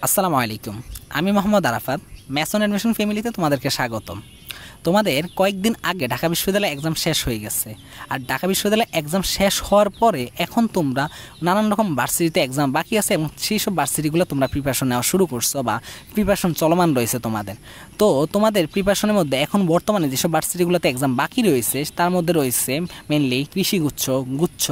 আসসালামু আলাইকুম। আমি মোহাম্মদ আরাফাত। ম্যাসন অ্যাডমিশন ফ্যামিলিতে তোমাদেরকে স্বাগতম। তোমাদের কয়েকদিন আগে ঢাকা বিশ্ববিদ্যালয় এক্সাম শেষ হয়ে গেছে। আর ঢাকা বিশ্ববিদ্যালয় এক্সাম শেষ হওয়ার পরে এখন তোমরা নানান রকম ভার্সিটিতে এক্সাম বাকি আছে এবং সেই সব ভার্সিটিগুলো তোমরা প্রিপারেশন নেওয়া শুরু করছো বা প্রিপারেশন চলমান রয়েছে তোমাদের। তো তোমাদের প্রিপারেশনের মধ্যে এখন বর্তমানে যেসব ভার্সিটিগুলোতে এক্সাম বাকি রয়েছে তার মধ্যে রয়েছে মেনলি কৃষিগুচ্ছ, গুচ্ছ,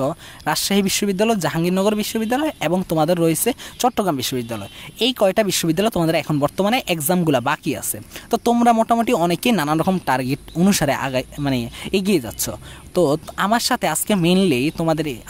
রাজশাহী বিশ্ববিদ্যালয়, জাহাঙ্গীরনগর বিশ্ববিদ্যালয় এবং তোমাদের রয়েছে চট্টগ্রাম বিশ্ববিদ্যালয়। এই কয়টা বিশ্ববিদ্যালয় তোমাদের এখন বর্তমানে এক্সামগুলো বাকি আছে। তো তোমরা মোটামুটি অনেকেই নানান রকম টার্গেট অনুসারে এগিয়ে যাচ্ছ। তো আমার সাথে আজকে মেনলি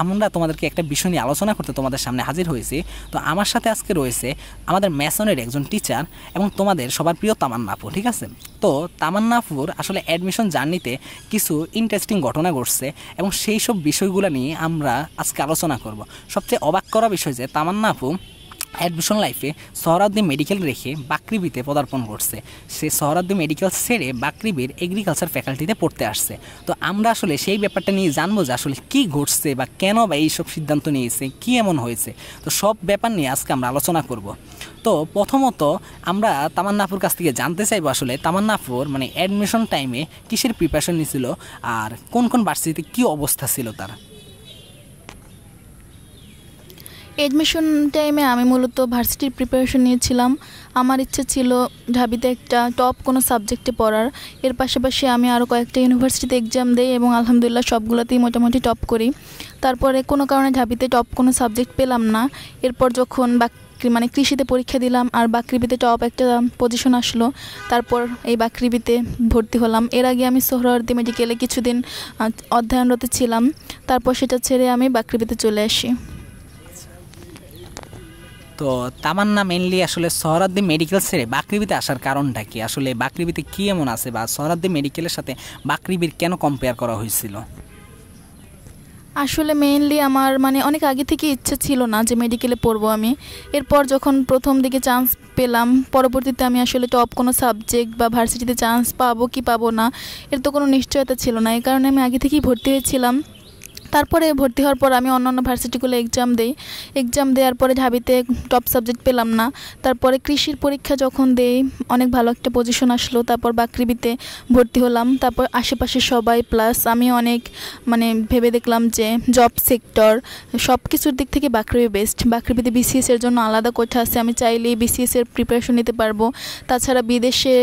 আমরা তোমাদেরকে একটা বিষয় নিয়ে আলোচনা করতে তোমাদের সামনে হাজির হয়েছি। তো আমার সাথে আজকে রয়েছে আমাদের ম্যাসনের একজন টিচার এবং তোমাদের সবার প্রিয় তামান্না আপু, ঠিক আছে? তো তামান্না আপুর আসলে অ্যাডমিশন জার্নিতে কিছু ইন্টারেস্টিং ঘটনা ঘটছে এবং সেই সব বিষয়গুলো নিয়ে আমরা আজকে আলোচনা করব। সবচেয়ে অবাক করা বিষয় যে তামান্না আপু অ্যাডমিশন লাইফে সোহরাওয়ার্দী মেডিকেল রেখে বাকৃবিতে পদার্পণ করছে। সে সোহরাওয়ার্দী মেডিকেল ছেড়ে বাকৃবির এগ্রিকালচার ফ্যাকাল্টিতে পড়তে আসছে। তো আমরা আসলে সেই ব্যাপারটা নিয়ে জানবো যে আসলে কী ঘটছে বা কেন বা এইসব সিদ্ধান্ত নিয়েছে, কী এমন হয়েছে। তো সব ব্যাপার নিয়ে আজকে আমরা আলোচনা করব। তো প্রথমত আমরা তামান্না আপুর কাছ থেকে জানতে চাইবো আসলে তামান্না আপুর অ্যাডমিশন টাইমে কিসের প্রিপারেশন নিয়েছিল আর কোন কোন ভার্সিটিতে কী অবস্থা ছিল তার। এডমিশন টাইমে আমি মূলত ভার্সিটির প্রিপারেশন নিয়েছিলাম। আমার ইচ্ছে ছিল ঢাবিতে একটা টপ কোনো সাবজেক্টে পড়ার। এর পাশাপাশি আমি আরও কয়েকটা ইউনিভার্সিটিতে এক্সাম দিই এবং আলহামদুলিল্লাহ সবগুলোতেই মোটামুটি টপ করি। তারপরে কোনো কারণে ঢাবিতে টপ কোনো সাবজেক্ট পেলাম না। এরপর যখন কৃষিতে পরীক্ষা দিলাম আর বাকৃবিতে টপ একটা পজিশন আসলো, তারপর এই বাকৃবিতে ভর্তি হলাম। এর আগে আমি সোহরাওয়ার্দী মেডিকেলে কিছুদিন অধ্যয়নরত ছিলাম, তারপর সেটা ছেড়ে আমি বাকৃবিতে চলে আসি। তো তামান্না মেনলি আসলে সোহরাওয়ার্দী মেডিকেল ছেড়ে বাকৃবিতে আসার কারণটা কি? আসলে বাকৃবিতে কী এমন আছে বা সোহরাওয়ার্দী মেডিকেলের সাথে বাকৃবির কেন কম্পেয়ার করা হয়েছিল? আসলে মেইনলি আমার অনেক আগে থেকে ইচ্ছা ছিল না যে মেডিকেলে পড়বো আমি। এরপর যখন প্রথম দিকে চান্স পেলাম, পরবর্তীতে আমি আসলে টপ কোনো সাবজেক্ট বা ভার্সিটিতে চান্স পাবো কি পাবো না এর তো কোনো নিশ্চয়তা ছিল না। এই কারণে আমি আগে থেকেই ভর্তি হয়েছিলাম। তারপরে ভর্তি হওয়ার পর আমি অন্যান্য ভার্সিটিগুলো এক্সাম দেওয়ার পরে ঢাবিতে টপ সাবজেক্ট পেলাম না। তারপরে কৃষির পরীক্ষা যখন দেই অনেক ভালো একটা পজিশন আসলো, তারপর বাকৃবিতে ভর্তি হলাম। তারপর আশেপাশে সবাই প্লাস আমি অনেক ভেবে দেখলাম যে জব সেক্টর সব কিছুর দিক থেকে বাকৃবি বেস্ট। বাকৃবিতে বিসিএস এর জন্য আলাদা কোঠা আছে, আমি চাইলেই বিসিএস এর প্রিপারেশন নিতে পারবো। তাছাড়া বিদেশে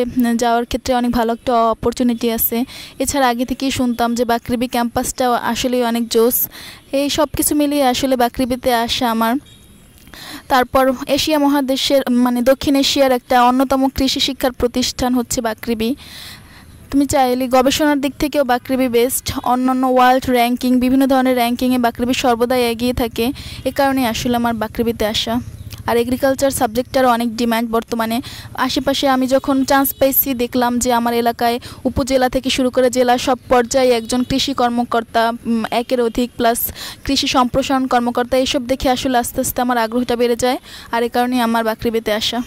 যাওয়ার ক্ষেত্রে অনেক ভালো একটা অপরচুনিটি আছে। এছাড়া আগে থেকেই শুনতাম যে বাকৃবি ক্যাম্পাসটা আসলেই অনেক জোস। এই সব কিছু মিলিয়ে আসলে বাকৃবিতে আসা আমার। তারপর এশিয়া মহাদেশের দক্ষিণ এশিয়ার একটা অন্যতম কৃষি শিক্ষার প্রতিষ্ঠান হচ্ছে বাকৃবি। তুমি চাইলে গবেষণার দিক থেকেও বাকৃবি বেস্ট। অন্যান্য ওয়ার্ল্ড র্যাঙ্কিং, বিভিন্ন ধরনের র্যাঙ্কিংয়ে বাকৃবি সর্বদাই এগিয়ে থাকে। এ কারণে আসলে আমার বাকৃবিতে আসা। আর এগ্রিকালচার সাবজেক্টটারও অনেক ডিমান্ড বর্তমানে। আশেপাশে আমি যখন চান্স পেয়েছি দেখলাম যে আমার এলাকায় উপজেলা থেকে শুরু করে জেলা সব পর্যায়ে একজন কৃষি কর্মকর্তা, একের অধিক প্লাস কৃষি সম্প্রসারণ কর্মকর্তা, এইসব দেখে আসলে আস্তে আস্তে আমার আগ্রহটা বেড়ে যায়। আর এ কারণেই আমার বাকৃবিতে আসা।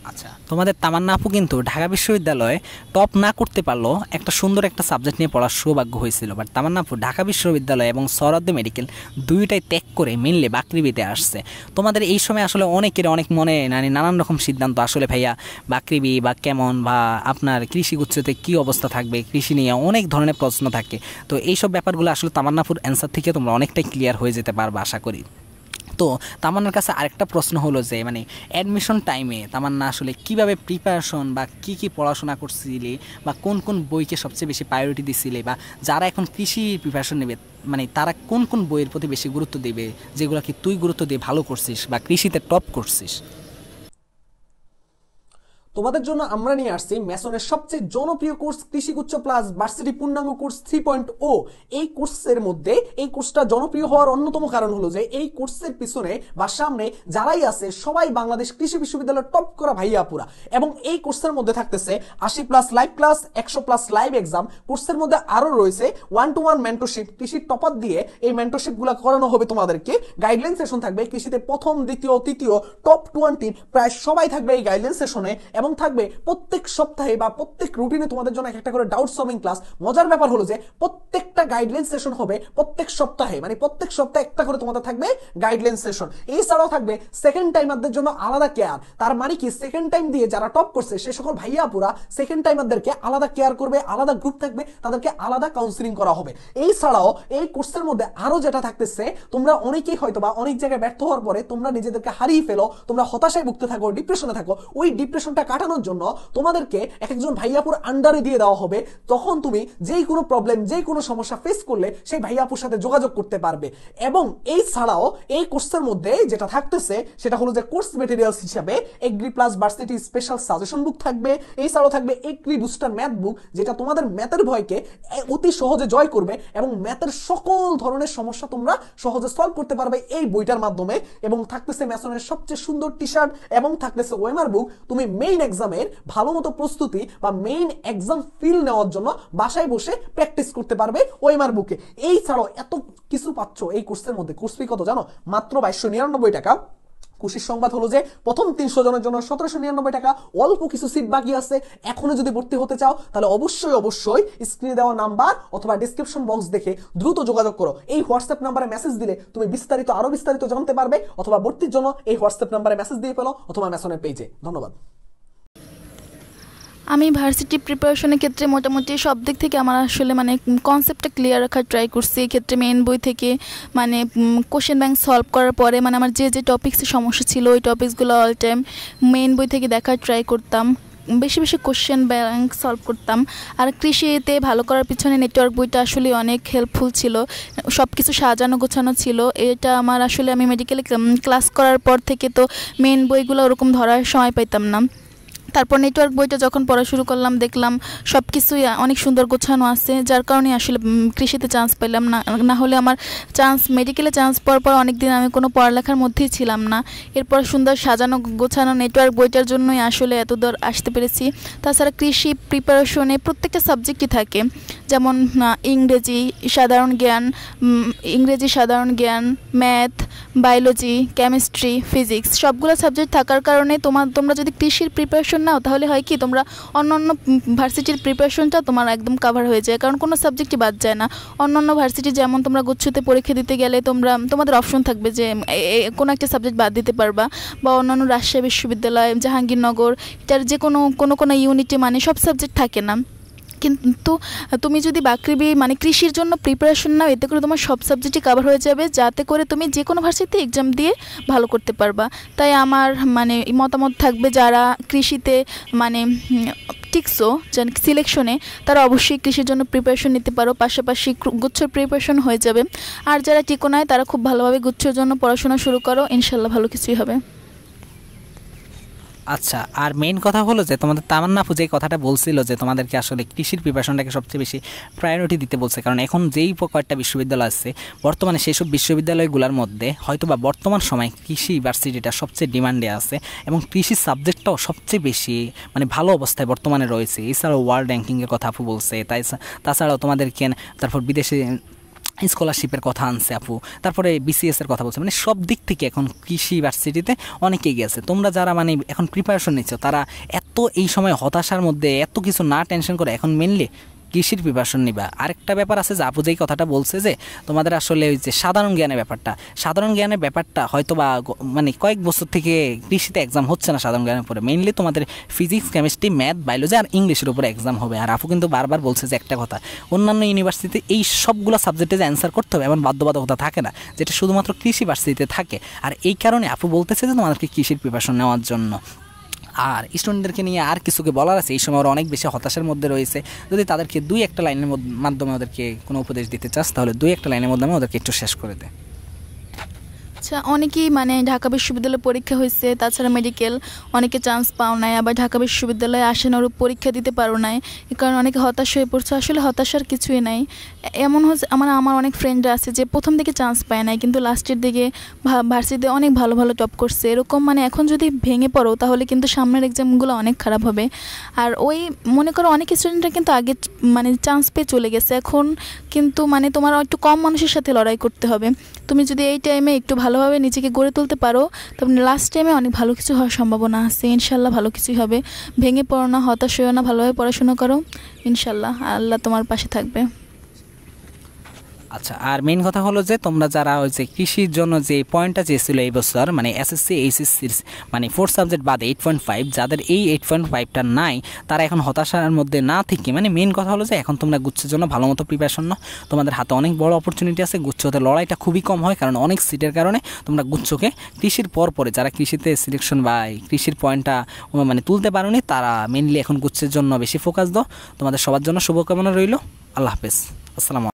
আচ্ছা, তোমাদের তামান্না আপু কিন্তু ঢাকা বিশ্ববিদ্যালয়ে টপ না করতে পারলেও একটা সুন্দর একটা সাবজেক্ট নিয়ে পড়ার সৌভাগ্য হয়েছিল। বাট তামান্না আপু ঢাকা বিশ্ববিদ্যালয় এবং সোহরাওয়ার্দী মেডিকেল দুইটাই ত্যাগ করে মেনলি বাকৃবিতে আসছে। তোমাদের এই সময় আসলে অনেকের অনেক মনে নানান রকম সিদ্ধান্ত, আসলে ভাইয়া বাকৃবি বা কেমন বা আপনার কৃষিগুচ্ছতে কী অবস্থা থাকবে, কৃষি নিয়ে অনেক ধরনের প্রশ্ন থাকে। তো এইসব ব্যাপারগুলো আসলে তামান্না আপুর অ্যান্সার থেকে তোমরা অনেকটাই ক্লিয়ার হয়ে যেতে পারবে আশা করি। তো তামান্নার কাছে আরেকটা প্রশ্ন হলো যে অ্যাডমিশন টাইমে তামান্না আসলে কিভাবে প্রিপারেশন বা কি পড়াশোনা করছিলে বা কোন কোন বইকে সবচেয়ে বেশি প্রায়োরিটি দিছিলে, বা যারা এখন কৃষি প্রিপারেশন নেবে তারা কোন কোন বইয়ের প্রতি বেশি গুরুত্ব দেবে, যেগুলো কি তুই গুরুত্ব দিয়ে ভালো করছিস বা কৃষিতে টপ করছিস? তোমাদের জন্য আমরা নিয়ে আসছি ম্যাসনের সবচেয়ে জনপ্রিয় কোর্স কৃষিগুচ্ছ প্লাস ভার্সিটি পূর্ণাঙ্গ কোর্স 3.0। এই কোর্সের মধ্যে এই কোর্সটা জনপ্রিয় হওয়ার অন্যতম কারণ হলো যে এই কোর্সের পিছনে বা সামনে যারাই আছে সবাই বাংলাদেশ কৃষি বিশ্ববিদ্যালয়ের টপ করা ভাইয়াপুরা। এবং এই কোর্সের মধ্যে থাকতেছে 80+ লাইভ ক্লাস, 100+ লাইভ এক্সাম। কোর্সের মধ্যে আরো রয়েছে 1-to-1 মেন্টরশিপ। কৃষির টপার দিয়ে এই মেন্টরশিপ গুলা করানো হবে তোমাদেরকে। গাইডলাইন সেশন থাকবে কৃষিতে প্রথম, দ্বিতীয়, তৃতীয় টপ 20 প্রায় সবাই থাকবে এই গাইডলাইন সেশনে। এবং থাকবে প্রত্যেক সপ্তাহে বা প্রত্যেক রুটিনে তোমাদের জন্য একটা করে ডাউট সলভিং ক্লাস। মজার ব্যাপার হলো যে প্রত্যেকটা গাইডলাইন সেশন হবে প্রত্যেক সপ্তাহে, মানে প্রত্যেক সপ্তাহে একটা করে তোমাদের থাকবে গাইডলাইন সেশন। এছাড়াও থাকবে সেকেন্ড টাইমারদের জন্য আলাদা কেয়ার। তার মানে কি সেকেন্ড টাইম দিয়ে যারা টপ করছে সে সকল ভাইয়া পুরা সেকেন্ড টাইমারদেরকে আলাদা কেয়ার করবে, আলাদা গ্রুপ থাকবে, তাদেরকে আলাদা কাউন্সিলিং করা হবে। এছাড়াও এই কোর্সের মধ্যে আরো যেটা থাকতেছে, তোমরা অনেকেই হয়তো বা অনেক জায়গায় ব্যর্থ হওয়ার পরে তোমরা নিজেদেরকে হারিয়ে ফেলো, তোমরা হতাশায় ভুগতে থাকো, ডিপ্রেশনে থাকো, ওই ডিপ্রেশনটা কাটানোর জন্য তোমাদেরকে একজন ভাইয়াপুর আন্ডারে দিয়ে দেওয়া হবে। তখন তুমি যেই কোনো প্রবলেম, যেই কোনো সমস্যা ফেস করলে সেই ভাইয়াপুর সাথে যোগাযোগ করতে পারবে। এবং এই ছাড়াও এই কোর্সের মধ্যে যেটা থাকতেছে সেটা হলো যে কোর্স মেটেরিয়ালস হিসাবে agri plus varsity special suggestion book থাকবে। এছাড়াও থাকবে এগ্রি বুস্টার ম্যাথ বুক, যেটা তোমাদের ম্যাথের ভয়কে অতি সহজে জয় করবে এবং ম্যাথের সকল ধরনের সমস্যা তোমরা সহজে সলভ করতে পারবে এই বইটার মাধ্যমে। এবং থাকতেছে ম্যাসনের সবচেয়ে সুন্দর টি শার্ট এবং থাকতেছে ওয়েমার বুক। তুমি মেইন এক্সামের ভালো মতো প্রস্তুতি বা মেইন এক্সাম ফিল নেওয়ার জন্য বাসায় বসে প্র্যাকটিস করতে পারবে ওয়েমার বুকে। এই ছাড়াও এত কিছু পাচ্ছ এই কোর্সের মধ্যে। কোর্স ফি কত জানো? মাত্র 2299 টাকা। খুশির সংবাদ হলো যে প্রথম 300 জনের জন্য 1799 টাকা। অল্প কিছু সিট বাকি আছে। এখনো যদি ভর্তি হতে চাও তাহলে অবশ্যই স্ক্রিনে দেওয়া নাম্বার অথবা ডেসক্রিপশন বক্স দেখে দ্রুত যোগাযোগ করো। এই হোয়াটসঅ্যাপ নাম্বারে মেসেজ দিলে তুমি আরো বিস্তারিত জানতে পারবে, অথবা ভর্তির জন্য এই হোয়াটসঅ্যাপ নাম্বারে মেসেজ দিয়ে ফেলো অথবা ম্যাসনের পেজে। ধন্যবাদ। আমি ভার্সিটি প্রিপারেশনের ক্ষেত্রে মোটামুটি সব দিক থেকে আমার আসলে মানে কনসেপ্টটা ক্লিয়ার রাখার ট্রাই করছি। এই ক্ষেত্রে মেইন বই থেকে মানে কোশ্চেন ব্যাংক সলভ করার পরে মানে আমার যে টপিক্সের সমস্যা ছিল ওই টপিক্সগুলো অল টাইম মেইন বই থেকে দেখার ট্রাই করতাম, বেশি বেশি কোশ্চেন ব্যাংক সলভ করতাম। আর কৃষিতে ভালো করার পিছনে নেটওয়ার্ক বইটা আসলে অনেক হেল্পফুল ছিল, সব কিছু সাজানো গোছানো ছিল। এটা আমার আসলে আমি মেডিকেলে ক্লাস করার পর থেকে তো মেইন বইগুলো ওরকম ধরার সময় পাইতাম না। তারপর নেটওয়ার্ক বইটা যখন পড়া শুরু করলাম দেখলাম সব কিছুই অনেক সুন্দর গোছানো আছে, যার কারণে আসলে কৃষিতে চান্স পেলাম। না হলে আমার মেডিকেলে চান্স পাওয়ার পর অনেক দিন আমি কোনো পড়ালেখার মধ্যেই ছিলাম না। এরপর সুন্দর সাজানো গোছানো নেটওয়ার্ক বইটার জন্যই আসলে এত দূর আসতে পেরেছি। তাছাড়া কৃষি প্রিপারেশনে প্রত্যেকটা সাবজেক্টই থাকে, যেমন ইংরেজি সাধারণ জ্ঞান, ম্যাথ, বায়োলজি, কেমিস্ট্রি, ফিজিক্স সবগুলো সাবজেক্ট থাকার কারণে তোমরা যদি কৃষির প্রিপারেশন নাও তাহলে হয় কি তোমরা অন্য ভার্সিটির প্রিপারেশনটা তোমার একদম কাভার হয়ে যায়, কারণ কোনো সাবজেক্টই বাদ যায় না। অন্য ভার্সিটি যেমন তোমরা গুচ্ছতে পরীক্ষা দিতে গেলে তোমাদের অপশন থাকবে যে কোনো একটা সাবজেক্ট বাদ দিতে পারবা, বা অন্যান্য রাজশাহী বিশ্ববিদ্যালয়, জাহাঙ্গীরনগর এটার যে কোনো ইউনিটে মানে সব সাবজেক্ট থাকে না। কিন্তু তুমি যদি বাকৃবি মানে কৃষির জন্য প্রিপারেশন নাও, এতে করে তোমার সব সাবজেক্টই কভার হয়ে যাবে, যাতে করে তুমি যে কোনো ভার্সিটিতে এক্সাম দিয়ে ভালো করতে পারবা। তাই আমার মানে মতামত থাকবে যারা কৃষিতে মানে টিকসো সিলেকশনে তারা অবশ্যই কৃষির জন্য প্রিপারেশন নিতে পারো, পাশাপাশি গুচ্ছর প্রিপারেশন হয়ে যাবে। আর যারা টিকো নয় তারা খুব ভালোভাবে গুচ্ছর জন্য পড়াশোনা শুরু করো, ইনশাল্লাহ ভালো কিছুই হবে। আচ্ছা, আর মেইন কথা হলো যে তোমাদের তামান্না আপু যে কথাটা বলছিল যে তোমাদেরকে আসলে কৃষির প্রিপারেশনটাকে সবচেয়ে বেশি প্রায়োরিটি দিতে বলছে, কারণ এখন যেই কয়েকটা বিশ্ববিদ্যালয় আছে বর্তমানে সেই সব বিশ্ববিদ্যালয়গুলোর মধ্যে হয়তোবা বর্তমান সময় কৃষি ইউনিভার্সিটিটা সবচেয়ে ডিমান্ডে আছে এবং কৃষি সাবজেক্টটাও সবচেয়ে বেশি মানে ভালো অবস্থায় বর্তমানে রয়েছে। এছাড়াও ওয়ার্ল্ড র্যাঙ্কিংয়ের কথা আপু বলছে, তাছাড়াও তোমাদেরকে তারপর বিদেশে স্কলারশিপের কথা আনছে আপু, তারপরে বিসিএস এর কথা বলছে, মানে সব দিক থেকে এখন কৃষি ইউনিভার্সিটিতে অনেক এগিয়ে আছে। তোমরা যারা মানে এখন প্রিপারেশন নিচ্ছ তারা এত এই সময় হতাশার মধ্যে এত কিছু না টেনশন করে এখন মেনলি কৃষির প্রিপারেশন নিবা। আরেকটা ব্যাপার আছে যে আপু যেই কথাটা বলছে যে তোমাদের আসলে ওই যে সাধারণ জ্ঞানের ব্যাপারটা হয়তো বা মানে কয়েক বছর থেকে কৃষিতে এক্সাম হচ্ছে না সাধারণ জ্ঞানের উপরে, মেইনলি তোমাদের ফিজিক্স, কেমিস্ট্রি, ম্যাথ, বায়োলজি আর ইংলিশের উপরে এক্সাম হবে। আর আপু কিন্তু বারবার বলছে যে একটা কথা, অন্যান্য ইউনিভার্সিটিতে এই সবগুলো সাবজেক্টে যে অ্যান্সার করতে হবে এমন বাধ্যবাধকতা থাকে না, যেটা শুধুমাত্র কৃষি ইউনিভার্সিটিতে থাকে। আর এই কারণে আপু বলতেছে যে তোমাদেরকে কৃষির প্রিপারেশন নেওয়ার জন্য। আর স্টুডেন্টদেরকে নিয়ে আর কিছুকে বলার আছে, এই সময় ওরা অনেক বেশি হতাশার মধ্যে রয়েছে, যদি তাদেরকে 2-1 লাইনের মাধ্যমে ওদেরকে কোনো উপদেশ দিতে চাস তাহলে 2-1 লাইনের মাধ্যমে ওদেরকে একটু শেষ করে দে। আচ্ছা, অনেকেই মানে ঢাকা বিশ্ববিদ্যালয়ে পরীক্ষা হয়েছে, তাছাড়া মেডিকেল অনেকে চান্স পাও নাই, আবার ঢাকা বিশ্ববিদ্যালয়ে আসেন ওর পরীক্ষা দিতে পারো নাই, এ কারণে অনেকে হতাশ হয়ে পড়ছে। আসলে হতাশার কিছুই নাই। এমন হচ্ছে আমার অনেক ফ্রেন্ডরা আছে যে প্রথম দিকে চান্স পায় নাই, কিন্তু লাস্টের দিকে ভার্সিটিতে অনেক ভালো ভালো টপ করছে। এরকম মানে এখন যদি ভেঙে পড়ো তাহলে কিন্তু সামনের এক্সামগুলো অনেক খারাপ হবে। আর ওই মনে করো অনেক স্টুডেন্টরা কিন্তু আগে মানে চান্স পেয়ে চলে গেছে, এখন কিন্তু মানে তোমার একটু কম মানুষের সাথে লড়াই করতে হবে। তুমি যদি এই টাইমে একটু ভালো ভালোভাবে নিজেকে গড়ে তুলতে পারো, তবে লাস্ট টাইমে অনেক ভালো কিছু হওয়ার সম্ভাবনা আছে। ইনশাল্লাহ ভালো কিছুই হবে। ভেঙে পড়ো না, হতাশ হইও না, ভালোভাবে পড়াশোনা করো, ইনশাল্লাহ আল্লাহ তোমার পাশে থাকবে। আচ্ছা, আর মেইন কথা হলো যে তোমরা যারা ওই যে কৃষির জন্য যে পয়েন্টটা চেয়েছিল এই বছর, মানে এসএসসি এইচএসসির মানে 4 সাবজেক্ট বাদে 8.5, যাদের এই 8.5টা নাই তারা এখন হতাশার মধ্যে না থেকে, মানে মেইন কথা হলো যে এখন তোমরা গুচ্ছের জন্য ভালো মতো প্রিপারেশন নাও। তোমাদের হাতে অনেক বড় অপরচুনিটি আছে। গুচ্ছতে লড়াইটা খুবই কম হয়, কারণ অনেক সিটের কারণে তোমরা গুচ্ছকে কৃষির পরে যারা কৃষিতে সিলেকশন বা কৃষির পয়েন্টটা মানে তুলতে পারোনি তারা মেইনলি এখন গুচ্ছের জন্য বেশি ফোকাস দাও। তোমাদের সবার জন্য শুভকামনা রইল। আল্লাহ হাফেজ, আসসালামু আলাইকুম।